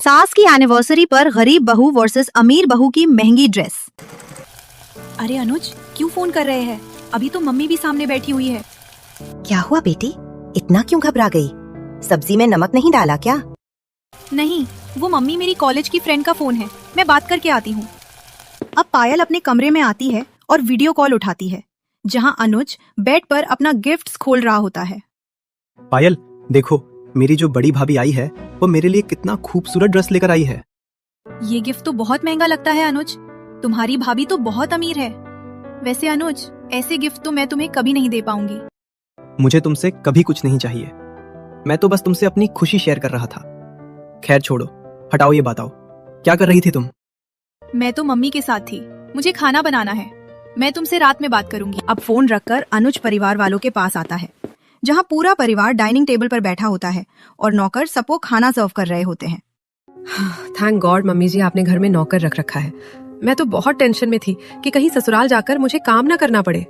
सास की एनिवर्सरी पर गरीब बहू वर्सेस अमीर बहू की महंगी ड्रेस। अरे अनुज, क्यों फोन कर रहे हैं? अभी तो मम्मी भी सामने बैठी हुई है। क्या हुआ बेटी, इतना क्यों घबरा गई? सब्जी में नमक नहीं डाला क्या? नहीं, वो मम्मी मेरी कॉलेज की फ्रेंड का फोन है, मैं बात करके आती हूँ। अब पायल अपने कमरे में आती है और वीडियो कॉल उठाती है, जहाँ अनुज बेड पर अपना गिफ्ट्स खोल रहा होता है। पायल देखो, मेरी जो बड़ी भाभी आई है वो मेरे लिए कितना खूबसूरत ड्रेस लेकर आई है। ये गिफ्ट तो बहुत महंगा लगता है अनुज, तुम्हारी भाभी तो बहुत अमीर है। वैसे अनुज, ऐसे गिफ्ट तो मैं तुम्हें कभी नहीं दे पाऊंगी। मुझे तुमसे कभी कुछ नहीं चाहिए, मैं तो बस तुमसे अपनी खुशी शेयर कर रहा था। खैर छोड़ो, हटाओ ये बताओ, क्या कर रही थी तुम? मैं तो मम्मी के साथ थी, मुझे खाना बनाना है, मैं तुमसे रात में बात करूंगी। अब फोन रखकर अनुज परिवार वालों के पास आता है, जहाँ पूरा परिवार डाइनिंग टेबल पर बैठा होता है और नौकर सबको खाना सर्व कर रहे होते हैं। थैंक गॉड मम्मी जी, आपने घर में नौकर रख रखा है। मैं तो बहुत टेंशन में थी कि कहीं ससुराल जाकर मुझे काम ना करना पड़े।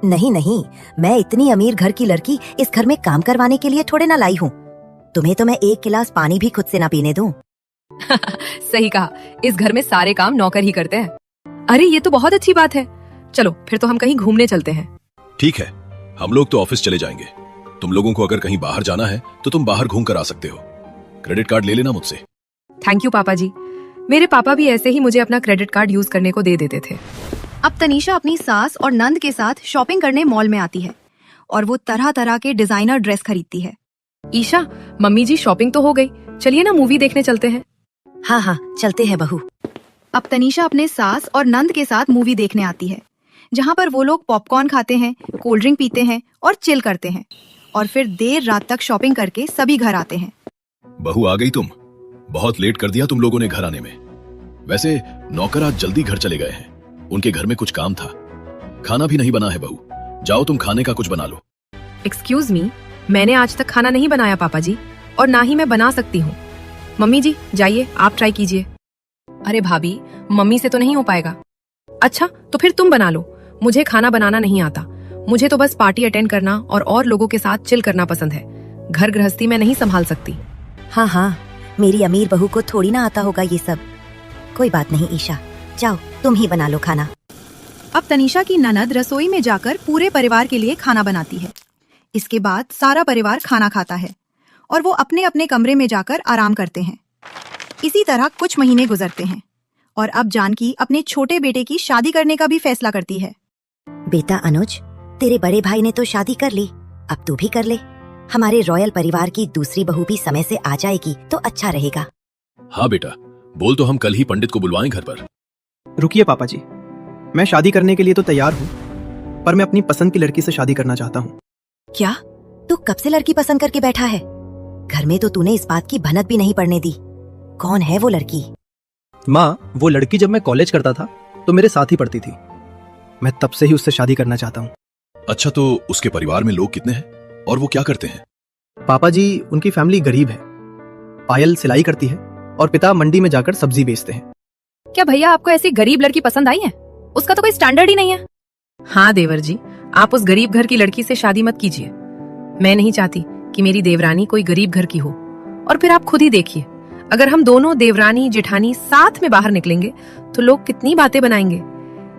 नहीं नहीं, मैं इतनी अमीर घर की लड़की इस घर में काम करवाने के लिए थोड़े ना लाई हूँ। तुम्हें तो मैं एक गिलास पानी भी खुद से ना पीने दूं। सही कहा, इस घर में सारे काम नौकर ही करते हैं। अरे ये तो बहुत अच्छी बात है, चलो फिर तो हम कहीं घूमने चलते हैं। ठीक है, हम लोग तो ऑफिस चले जाएंगे। तुम लोगों को अगर कहीं बाहर जाना है तो तुम बाहर घूम कर आ सकते हो। क्रेडिट कार्ड ले लेना मुझसे। थैंक यू पापा जी, मेरे पापा भी ऐसे ही मुझे अपना क्रेडिट कार्ड यूज करने को दे देते थे। अब तनीषा अपनी सास और नंद के साथ शॉपिंग करने मॉल में आती है और वो तरह तरह के डिजाइनर ड्रेस खरीदती है। ईशा, मम्मी जी शॉपिंग तो हो गई, चलिए ना मूवी देखने चलते हैं। हाँ हाँ, चलते हैं बहू। अब तनीषा अपने सास और नंद के साथ मूवी देखने आती है, जहाँ पर वो लोग पॉपकॉर्न खाते हैं, कोल्ड ड्रिंक पीते हैं और चिल करते हैं, और फिर देर रात तक शॉपिंग करके सभी घर आते हैं। बहू आ गई तुम, बहुत लेट कर दिया तुम लोगों ने घर आने में। वैसे नौकर आज जल्दी घर चले गए हैं, उनके घर में कुछ काम था। खाना भी नहीं बना है बहू, जाओ तुम खाने का कुछ बना लो। एक्सक्यूज मी, मैंने आज तक खाना नहीं बनाया पापा जी, और ना ही मैं बना सकती हूँ। मम्मी जी जाइए, आप ट्राई कीजिए। अरे भाभी, मम्मी से तो नहीं हो पाएगा। अच्छा तो फिर तुम बना लो, मुझे खाना बनाना नहीं आता। मुझे तो बस पार्टी अटेंड करना और लोगों के साथ चिल करना पसंद है। घर गृहस्थी में नहीं संभाल सकती। हाँ हाँ, मेरी अमीर बहू को थोड़ी ना आता होगा ये सब। कोई बात नहीं ईशा, जाओ तुम ही बना लो खाना। अब तनीषा की ननद रसोई में जाकर पूरे परिवार के लिए खाना बनाती है। इसके बाद सारा परिवार खाना खाता है और वो अपने अपने कमरे में जाकर आराम करते हैं। इसी तरह कुछ महीने गुजरते हैं और अब जानकी अपने छोटे बेटे की शादी करने का भी फैसला करती है। बेटा अनुज, तेरे बड़े भाई ने तो शादी कर ली, अब तू भी कर ले। हमारे रॉयल परिवार की दूसरी बहू भी समय से आ जाएगी तो अच्छा रहेगा। हाँ बेटा, बोल तो हम कल ही पंडित को बुलवाएं घर पर। रुकिए पापा जी, मैं शादी करने के लिए तो तैयार हूँ, पर मैं अपनी पसंद की लड़की से शादी करना चाहता हूँ। क्या तू कब से लड़की पसंद करके बैठा है? घर में तो तूने इस बात की भनक भी नहीं पड़ने दी। कौन है वो लड़की? माँ, वो लड़की जब मैं कॉलेज करता था तो मेरे साथ ही पढ़ती थी। मैं तब से ही उससे शादी करना चाहता हूँ। अच्छा, तो उसके परिवार में लोग कितने हैं और वो क्या करते हैं? पापा जी, उनकी फैमिली गरीब है। पायल सिलाई करती है और पिता मंडी में जाकर सब्जी बेचते हैं। क्या भैया आपको ऐसी गरीब लड़की पसंद आई है? उसका तो कोई स्टैंडर्ड ही नहीं है। हाँ देवर जी, आप उस गरीब घर की लड़की से शादी मत कीजिए। मैं नहीं चाहती कि मेरी देवरानी कोई गरीब घर की हो। और फिर आप खुद ही देखिए, अगर हम दोनों देवरानी जेठानी साथ में बाहर निकलेंगे तो लोग कितनी बातें बनाएंगे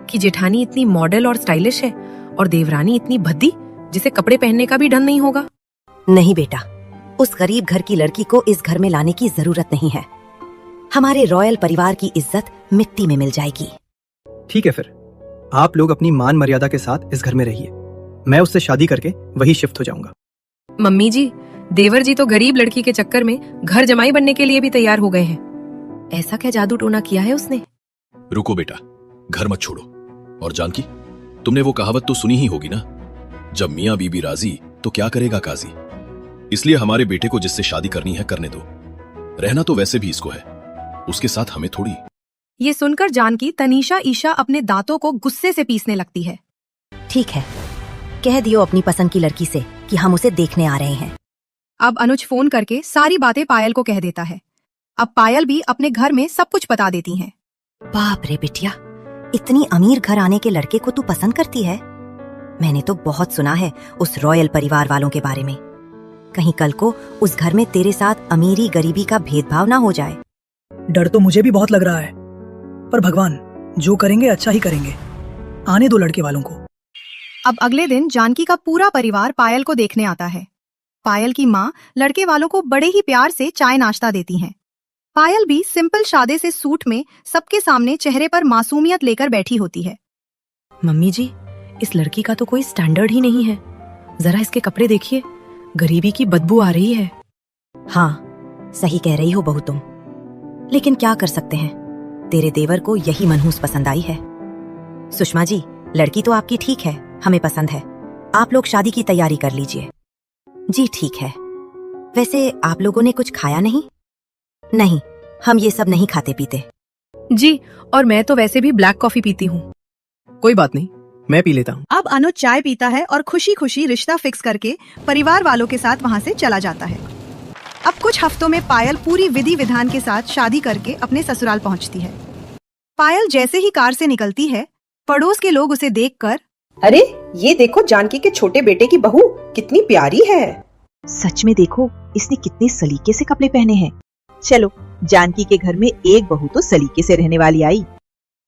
कि जेठानी इतनी मॉडल और स्टाइलिश है और देवरानी इतनी भद्दी जिसे कपड़े पहनने का भी ढंग नहीं होगा। नहीं बेटा, उस गरीब घर की लड़की को इस घर में लाने की जरूरत नहीं है। हमारे रॉयल परिवार की इज्जत मिट्टी में मिल जाएगी। ठीक है, फिर आप लोग अपनी मान मर्यादा के साथ इस घर में रहिए। मैं उससे शादी करके वही शिफ्ट हो जाऊंगा। मम्मी जी, देवर जी तो गरीब लड़की के चक्कर में घर जमाई बनने के लिए भी तैयार हो गए हैं। ऐसा क्या जादू टोना किया है उसने? रुको बेटा, घर मत छोड़ो। और जानकी, तुमने वो कहावत तो सुनी ही होगी ना, जब मियाँ बीबी राजी तो क्या करेगा काजी। इसलिए हमारे बेटे को जिससे शादी करनी है करने दो। रहना तो वैसे भी इसको है, उसके साथ हमें थोड़ी। ये सुनकर जानकी तनीषा ईशा अपने दांतों को गुस्से से पीसने लगती है। ठीक है, कह दियो अपनी पसंद की लड़की से कि हम उसे देखने आ रहे हैं। अब अनुज फोन करके सारी बातें पायल को कह देता है। अब पायल भी अपने घर में सब कुछ बता देती है। बाप रे बिटिया, इतनी अमीर घर आने के लड़के को तू पसंद करती है? मैंने तो बहुत सुना है उस रॉयल परिवार वालों के बारे में। कहीं कल को उस घर में तेरे साथ अमीरी गरीबी का भेदभाव ना हो जाए। डर तो मुझे भी बहुत लग रहा है, पर भगवान जो करेंगे अच्छा ही करेंगे। आने दो लड़के वालों को। अब अगले दिन जानकी का पूरा परिवार पायल को देखने आता है। पायल की माँ लड़के वालों को बड़े ही प्यार से चाय नाश्ता देती हैं। पायल भी सिंपल सादे से सूट में सबके सामने चेहरे पर मासूमियत लेकर बैठी होती है। मम्मी जी, इस लड़की का तो कोई स्टैंडर्ड ही नहीं है। जरा इसके कपड़े देखिए, गरीबी की बदबू आ रही है। हाँ, सही कह रही हो बहू तुम, लेकिन क्या कर सकते हैं, तेरे देवर को यही मनहूस पसंद आई है। सुषमा जी, लड़की तो आपकी ठीक है, हमें पसंद है। आप लोग शादी की तैयारी कर लीजिए। जी ठीक है। वैसे आप लोगों ने कुछ खाया नहीं? नहीं, हम ये सब नहीं खाते पीते। जी, और मैं तो वैसे भी ब्लैक कॉफी पीती हूँ। कोई बात नहीं, मैं पी लेता हूँ। अब अनुज चाय पीता है और खुशी खुशी रिश्ता फिक्स करके परिवार वालों के साथ वहाँ से चला जाता है। अब कुछ हफ्तों में पायल पूरी विधि विधान के साथ शादी करके अपने ससुराल पहुँचती है। पायल जैसे ही कार से निकलती है, पड़ोस के लोग उसे देखकर, अरे ये देखो जानकी के छोटे बेटे की बहू कितनी प्यारी है। सच में देखो, इसने कितने सलीके से कपड़े पहने हैं। चलो, जानकी के घर में एक बहू तो सलीके से रहने वाली आई।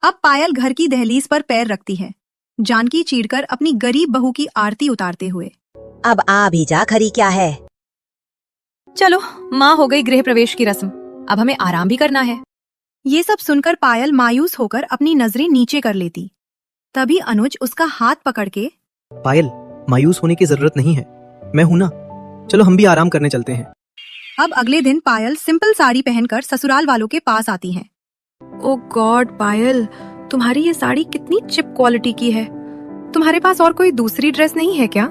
अब पायल घर की दहलीज पर पैर रखती है, जानकी चीढ़कर अपनी गरीब बहू की आरती उतारते हुए। अब आ भी जा, खरी क्या है। चलो, माँ हो गई गृह प्रवेश की रस्म, अब हमें आराम भी करना है। ये सब सुनकर पायल मायूस होकर अपनी नजरें नीचे कर लेती। तभी अनुज उसका हाथ पकड़ के, पायल, मायूस होने की जरूरत नहीं है, मैं हूं ना। चलो हम भी आराम करने चलते हैं। अब अगले दिन पायल सिंपल साड़ी पहनकर ससुराल वालों के पास आती है। ओ गॉड पायल, तुम्हारी ये साड़ी कितनी चिप क्वालिटी की है। तुम्हारे पास और कोई दूसरी ड्रेस नहीं है क्या?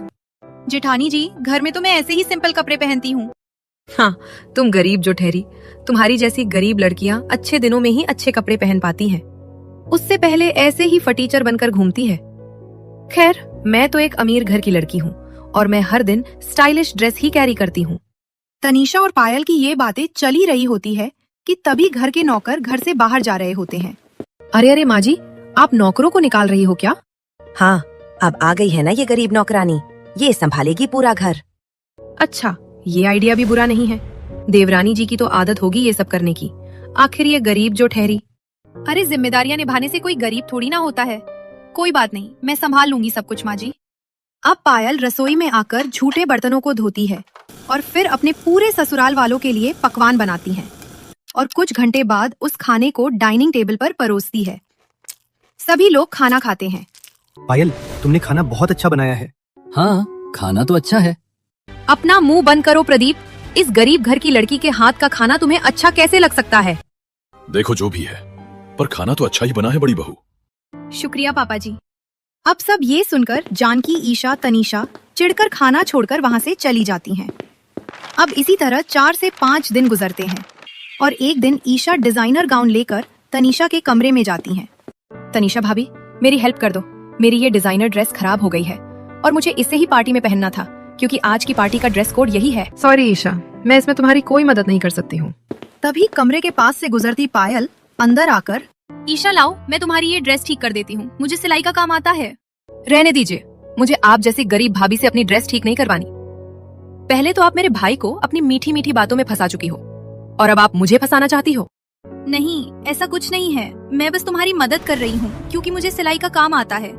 जेठानी जी, घर में तो मैं ऐसे ही सिंपल कपड़े पहनती हूँ। हाँ, तुम गरीब जो ठहरी। तुम्हारी जैसी गरीब लड़कियां अच्छे दिनों में ही अच्छे कपड़े पहन पाती हैं। उससे पहले ऐसे ही फटीचर बनकर घूमती है। खैर, मैं तो एक अमीर घर की लड़की हूँ और मैं हर दिन स्टाइलिश ड्रेस ही कैरी करती हूँ। तनीषा और पायल की ये बातें चली रही होती है कि तभी घर के नौकर घर से बाहर जा रहे होते हैं। अरे अरे माँ जी, आप नौकरों को निकाल रही हो क्या? हाँ, अब आ गई है ना ये गरीब नौकरानी, ये संभालेगी पूरा घर। अच्छा, ये आइडिया भी बुरा नहीं है। देवरानी जी की तो आदत होगी ये सब करने की। आखिर ये गरीब जो ठहरी। अरे जिम्मेदारियां निभाने से कोई गरीब थोड़ी ना होता है। कोई बात नहीं, मैं संभाल लूंगी सब कुछ माँ जी। अब पायल रसोई में आकर झूठे बर्तनों को धोती है और फिर अपने पूरे ससुराल वालों के लिए पकवान बनाती है और कुछ घंटे बाद उस खाने को डाइनिंग टेबल पर परोसती है। सभी लोग खाना खाते हैं। पायल, तुमने खाना बहुत अच्छा बनाया है। हाँ, खाना तो अच्छा है। अपना मुंह बंद करो प्रदीप। इस गरीब घर की लड़की के हाथ का खाना तुम्हें अच्छा कैसे लग सकता है? देखो जो भी है, पर खाना तो अच्छा ही बना है बड़ी बहू। शुक्रिया पापा जी। अब सब ये सुनकर जानकी, ईशा, तनीषा चिढ़कर खाना छोड़कर वहाँ से चली जाती हैं। अब इसी तरह 4 से 5 दिन गुजरते हैं और एक दिन ईशा डिजाइनर गाउन लेकर तनीषा के कमरे में जाती हैं। तनीषा भाभी, मेरी हेल्प कर दो। मेरी ये डिजाइनर ड्रेस खराब हो गई है और मुझे इसे ही पार्टी में पहनना था, क्योंकि आज की पार्टी का ड्रेस कोड यही है। सॉरी ईशा, मैं इसमें तुम्हारी कोई मदद नहीं कर सकती हूँ। तभी कमरे के पास से गुजरती पायल अंदर आकर, ईशा लाओ, मैं तुम्हारी ये ड्रेस ठीक कर देती हूँ, मुझे सिलाई का काम आता है। रहने दीजिए, मुझे आप जैसी गरीब भाभी से अपनी ड्रेस ठीक नहीं करवानी। पहले तो आप मेरे भाई को अपनी मीठी मीठी बातों में फंसा चुकी हो और अब आप मुझे फंसाना चाहती हो। नहीं, ऐसा कुछ नहीं है, मैं बस तुम्हारी मदद कर रही हूँ क्योंकि मुझे सिलाई का काम आता है।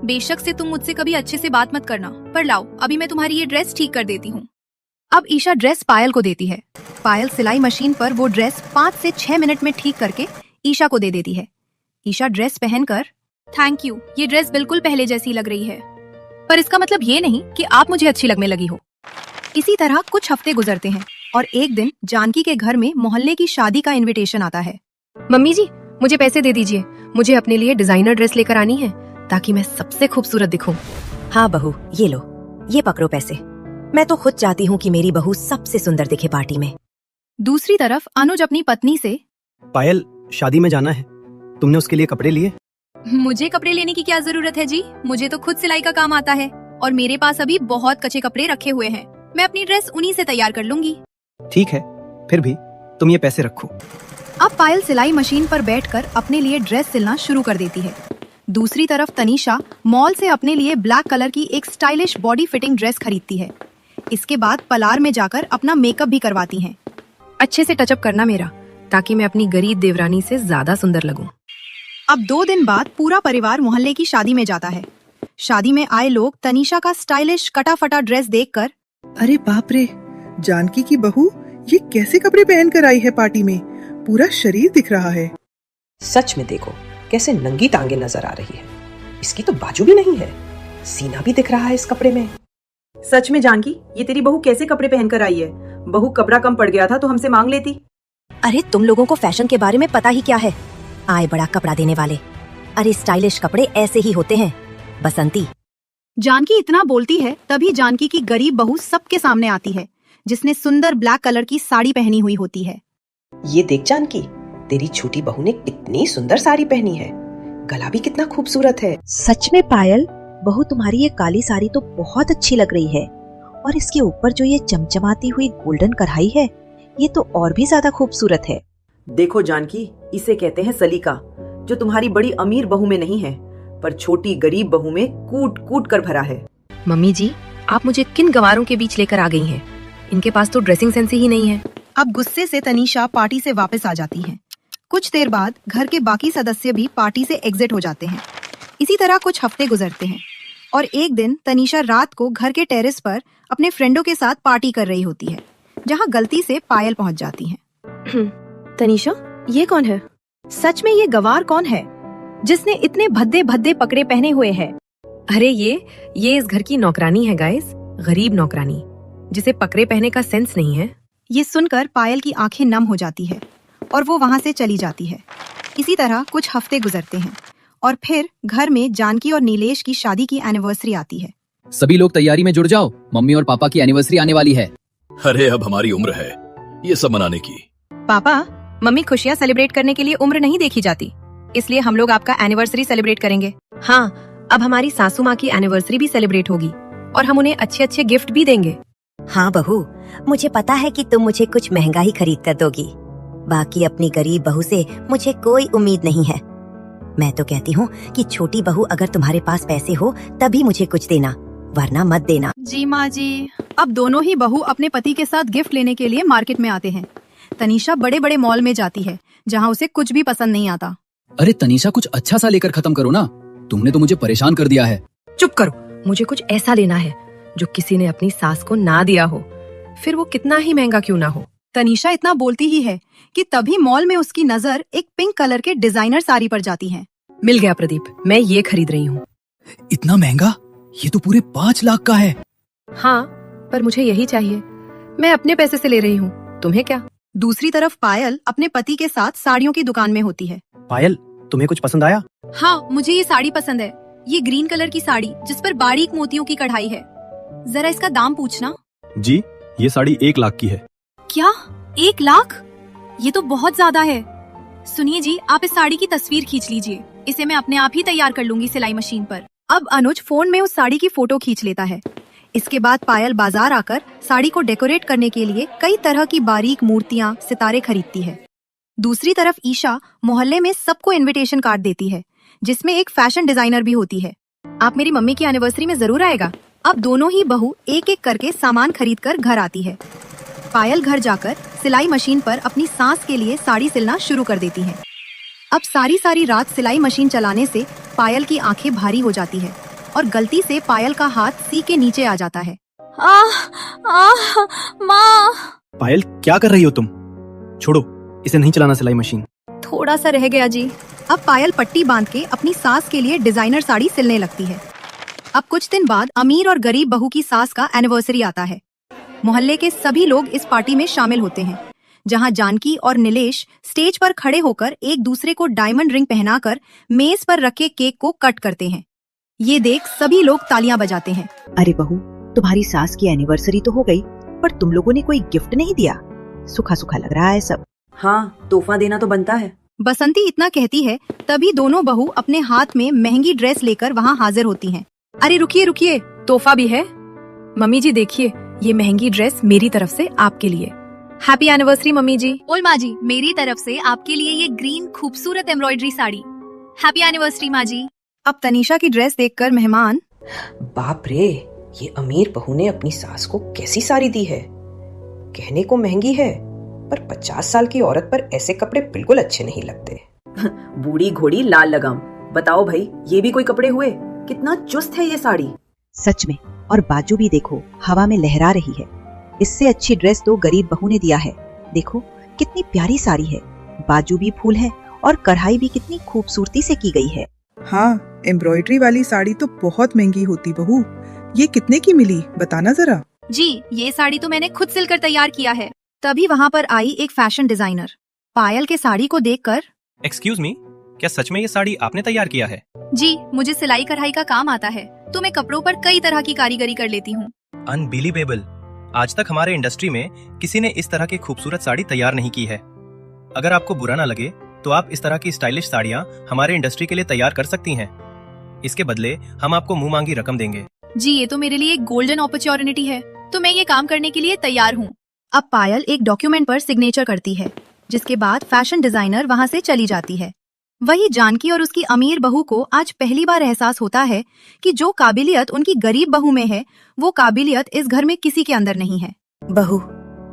बेशक से तुम मुझसे कभी अच्छे से बात मत करना, पर लाओ अभी मैं तुम्हारी ये ड्रेस ठीक कर देती हूँ। अब ईशा ड्रेस पायल को देती है। पायल सिलाई मशीन पर वो ड्रेस 5 से 6 मिनट में ठीक करके ईशा को दे देती है। ईशा ड्रेस पहनकर, थैंक यू, ये ड्रेस बिल्कुल पहले जैसी लग रही है। पर इसका मतलब ये नहीं कि आप मुझे अच्छी लगने लगी हो। इसी तरह कुछ हफ्ते गुजरते हैं और एक दिन जानकी के घर में मोहल्ले की शादी का इनविटेशन आता है। मम्मी जी, मुझे पैसे दे दीजिए, मुझे अपने लिए डिजाइनर ड्रेस लेकर आनी है ताकि मैं सबसे खूबसूरत दिखूं। हाँ बहू, ये लो, ये पकड़ो पैसे। मैं तो खुद चाहती हूँ कि मेरी बहू सबसे सुंदर दिखे पार्टी में। दूसरी तरफ अनुज अपनी पत्नी से, पायल, शादी में जाना है, तुमने उसके लिए कपड़े लिए? मुझे कपड़े लेने की क्या जरूरत है जी, मुझे तो खुद सिलाई का काम आता है और मेरे पास अभी बहुत कच्चे कपड़े रखे हुए हैं। मैं अपनी ड्रेस उन्हीं से तैयार कर लूंगी। ठीक है, फिर भी तुम ये पैसे रखो। अब पायल सिलाई मशीन पर बैठकर अपने लिए ड्रेस सिलना शुरू कर देती है। दूसरी तरफ तनीषा मॉल से अपने लिए ब्लैक कलर की एक स्टाइलिश बॉडी फिटिंग ड्रेस खरीदती है। इसके बाद पलार में जाकर अपना मेकअप भी करवाती हैं। अच्छे से टचअप करना मेरा, ताकि मैं अपनी गरीब देवरानी से ज्यादा सुंदर लगूं। अब 2 दिन बाद पूरा परिवार मोहल्ले की शादी में जाता है। शादी में आए लोग तनीषा का स्टाइलिश कटा-फटा ड्रेस देखकर, अरे बाप रे, जानकी की बहू ये कैसे कपड़े पहन कर आई है पार्टी में, पूरा शरीर दिख रहा है। सच में देखो कैसे नंगी टांगे नजर आ रही है। इसकी तो बाजू भी नहीं है, सीना भी दिख रहा है इस कपड़े में। सच में जानकी, ये तेरी बहू कैसे कपड़े पहनकर आई है? बहू कपड़ा कम पड़ गया था तो हमसे मांग लेती। अरे तुम लोगों को फैशन के बारे में पता ही क्या है? आए बड़ा कपड़ा देने वाले। अरे स्टाइलिश कपड़े ऐसे ही होते हैं बसंती। जानकी इतना बोलती है तभी जानकी की गरीब बहू सबके सामने आती है, जिसने सुंदर ब्लैक कलर की साड़ी पहनी हुई होती है। ये देख जानकी, तेरी छोटी बहू ने कितनी सुंदर साड़ी पहनी है, गला भी कितना खूबसूरत है। सच में पायल, बहू तुम्हारी ये काली साड़ी तो बहुत अच्छी लग रही है, और इसके ऊपर जो ये चमचमाती हुई गोल्डन कढ़ाई है, ये तो और भी ज्यादा खूबसूरत है। देखो जानकी, इसे कहते हैं सलीका, जो तुम्हारी बड़ी अमीर बहू में नहीं है, पर छोटी गरीब बहू में कूट कूट कर भरा है। मम्मी जी, आप मुझे किन गंवारों के बीच लेकर आ गई हैं? इनके पास तो ड्रेसिंग सेंस ही नहीं है। अब गुस्से से तनीषा पार्टी से वापस आ जाती है। कुछ देर बाद घर के बाकी सदस्य भी पार्टी से एग्जिट हो जाते हैं। इसी तरह कुछ हफ्ते गुजरते हैं और एक दिन तनीषा रात को घर के टेरेस पर अपने फ्रेंडों के साथ पार्टी कर रही होती है, जहां गलती से पायल पहुंच जाती है। तनीषा, ये कौन है? सच में ये गवार कौन है जिसने इतने भद्दे भद्दे पकड़े पहने हुए हैं? अरे ये इस घर की नौकरानी है गाइस, गरीब नौकरानी, जिसे पकड़े पहने का सेंस नहीं है। ये सुनकर पायल की आंखें नम हो जाती है और वो वहां से चली जाती है। इसी तरह कुछ हफ्ते गुजरते हैं और फिर घर में जानकी और नीलेश की शादी की एनिवर्सरी आती है। सभी लोग तैयारी में जुट जाओ, मम्मी और पापा की एनिवर्सरी आने वाली है। अरे अब हमारी उम्र है ये सब मनाने की। पापा, मम्मी, खुशियाँ सेलिब्रेट करने के लिए उम्र नहीं देखी जाती, इसलिए हम लोग आपका एनिवर्सरी सेलिब्रेट करेंगे। हाँ, अब हमारी सासू माँ की एनिवर्सरी भी सेलिब्रेट होगी और हम उन्हें अच्छे अच्छे गिफ्ट भी देंगे। हाँ बहू, मुझे पता है कि तुम मुझे कुछ महंगा ही खरीद कर दोगी। बाकी अपनी गरीब बहू से मुझे कोई उम्मीद नहीं है। मैं तो कहती हूँ कि छोटी बहू, अगर तुम्हारे पास पैसे हो तभी मुझे कुछ देना, वरना मत देना। जी माँ जी। अब दोनों ही बहू अपने पति के साथ गिफ्ट लेने के लिए मार्केट में आते हैं। तनीषा बड़े बड़े मॉल में जाती है जहाँ उसे कुछ भी पसंद नहीं आता। अरे तनीषा, कुछ अच्छा सा लेकर खत्म करो ना, तुमने तो मुझे परेशान कर दिया है। चुप करो, मुझे कुछ ऐसा लेना है जो किसी ने अपनी सास को ना दिया हो, फिर वो कितना ही महंगा क्यों ना हो। तनीषा इतना बोलती ही है कि तभी मॉल में उसकी नजर एक पिंक कलर के डिजाइनर साड़ी पर जाती है। मिल गया प्रदीप, मैं ये खरीद रही हूँ। इतना महंगा? ये तो पूरे 5 लाख का है। हाँ, पर मुझे यही चाहिए, मैं अपने पैसे से ले रही हूँ, तुम्हें क्या। दूसरी तरफ पायल अपने पति के साथ साड़ियों की दुकान में होती है। पायल, तुम्हें कुछ पसंद आया? हाँ, मुझे ये साड़ी पसंद है। ये ग्रीन कलर की साड़ी जिस पर बारीक मोतियों की कढ़ाई है। जरा इसका दाम पूछना। जी, ये साड़ी 1 लाख की है। क्या 1 लाख? ये तो बहुत ज्यादा है। सुनिए जी, आप इस साड़ी की तस्वीर खींच लीजिए, इसे मैं अपने आप ही तैयार कर लूंगी सिलाई मशीन पर। अब अनुज फोन में उस साड़ी की फोटो खींच लेता है। इसके बाद पायल बाजार आकर साड़ी को डेकोरेट करने के लिए कई तरह की बारीक मूर्तियां, सितारे खरीदती है। दूसरी तरफ ईशा मोहल्ले में सबको इनविटेशन कार्ड देती है, जिसमें एक फैशन डिजाइनर भी होती है। आप मेरी मम्मी की एनिवर्सरी में जरूर आएगा। अब दोनों ही बहू एक एक करके सामान खरीद कर घर आती है। पायल घर जाकर सिलाई मशीन पर अपनी सास के लिए साड़ी सिलना शुरू कर देती है। अब सारी रात सिलाई मशीन चलाने से पायल की आंखें भारी हो जाती है और गलती से पायल का हाथ सी के नीचे आ जाता है। माँ। पायल, क्या कर रही हो तुम? छोड़ो, इसे नहीं चलाना सिलाई मशीन। थोड़ा सा रह गया जी। अब पायल पट्टी बांध के अपनी सास के लिए डिजाइनर साड़ी सिलने लगती है। अब कुछ दिन बाद अमीर और गरीब बहू की सास का एनिवर्सरी आता है। मोहल्ले के सभी लोग इस पार्टी में शामिल होते हैं, जहां जानकी और नीलेश स्टेज पर खड़े होकर एक दूसरे को डायमंड रिंग पहनाकर मेज पर रखे केक को कट करते हैं। ये देख सभी लोग तालियां बजाते हैं। अरे बहू, तुम्हारी सास की एनिवर्सरी तो हो गई, पर तुम लोगों ने कोई गिफ्ट नहीं दिया। सूखा सूखा लग रहा है सब। हाँ, तोहफा देना तो बनता है। बसंती इतना कहती है तभी दोनों बहू अपने हाथ में महंगी ड्रेस लेकर वहाँ हाजिर होती हैं। अरे रुकिए, तोहफा भी है। मम्मी जी देखिए, ये महंगी ड्रेस मेरी तरफ से आपके लिए। हैप्पी एनिवर्सरी मम्मी जी। और माँ जी, मेरी तरफ से आपके लिए ये ग्रीन खूबसूरत एम्ब्रॉयडरी साड़ी। हैप्पी एनिवर्सरी माँ जी। अब तनीषा की ड्रेस देखकर मेहमान, बाप रे, ये अमीर बहू ने अपनी सास को कैसी साड़ी दी है। कहने को महंगी है, पर 50 साल की औरत पर ऐसे कपड़े बिल्कुल अच्छे नहीं लगते। बूढ़ी घोड़ी लाल लगाम। बताओ भाई, ये भी कोई कपड़े हुए? कितना चुस्त है ये साड़ी। सच में, और बाजू भी देखो, हवा में लहरा रही है। इससे अच्छी ड्रेस तो गरीब बहू ने दिया है। देखो कितनी प्यारी साड़ी है, बाजू भी फूल है और कढ़ाई भी कितनी खूबसूरती से की गई है। हाँ, एम्ब्रॉयडरी वाली साड़ी तो बहुत महंगी होती बहू। ये कितने की मिली, बताना जरा। जी, ये साड़ी तो मैंने खुद सिलकर तैयार किया है। तभी वहाँ पर आई एक फैशन डिजाइनर। पायल के साड़ी को देखकर, एक्सक्यूज मी, क्या सच में ये साड़ी आपने तैयार किया है? जी, मुझे सिलाई कढ़ाई का काम आता है, तो मैं कपड़ों पर कई तरह की कारीगरी कर लेती हूँ। अनबिलीवेबल, आज तक हमारे इंडस्ट्री में किसी ने इस तरह की खूबसूरत साड़ी तैयार नहीं की है। अगर आपको बुरा ना लगे तो आप इस तरह की स्टाइलिश साड़ियाँ हमारे इंडस्ट्री के लिए तैयार कर सकती हैं। इसके बदले हम आपको मुंह मांगी रकम देंगे। जी, ये तो मेरे लिए एक गोल्डन अपॉर्चुनिटी है, तो मैं ये काम करने के लिए तैयार हूँ। अब पायल एक डॉक्यूमेंट पर सिग्नेचर करती है, जिसके बाद फैशन डिजाइनर वहाँ से चली जाती है। वही जानकी और उसकी अमीर बहू को आज पहली बार एहसास होता है कि जो काबिलियत उनकी गरीब बहू में है, वो काबिलियत इस घर में किसी के अंदर नहीं है। बहू,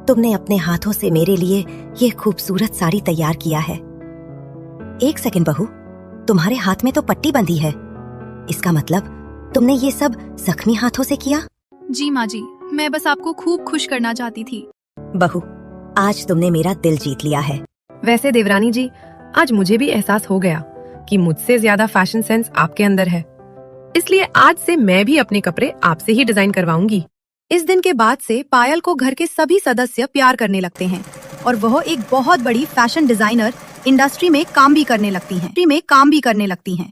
तुमने अपने हाथों से मेरे लिए ये खूबसूरत साड़ी तैयार किया है। एक सेकंड बहू, तुम्हारे हाथ में तो पट्टी बंधी है। इसका मतलब तुमने ये सब जख्मी हाथों से किया? जी माँ जी, मैं बस आपको खूब खुश करना चाहती थी। बहू, आज तुमने मेरा दिल जीत लिया है। वैसे देवरानी जी, आज मुझे भी एहसास हो गया कि मुझसे ज्यादा फैशन सेंस आपके अंदर है। इसलिए आज से मैं भी अपने कपड़े आपसे ही डिजाइन करवाऊंगी। इस दिन के बाद से पायल को घर के सभी सदस्य प्यार करने लगते हैं और वह एक बहुत बड़ी फैशन डिजाइनर इंडस्ट्री में काम भी करने लगती हैं।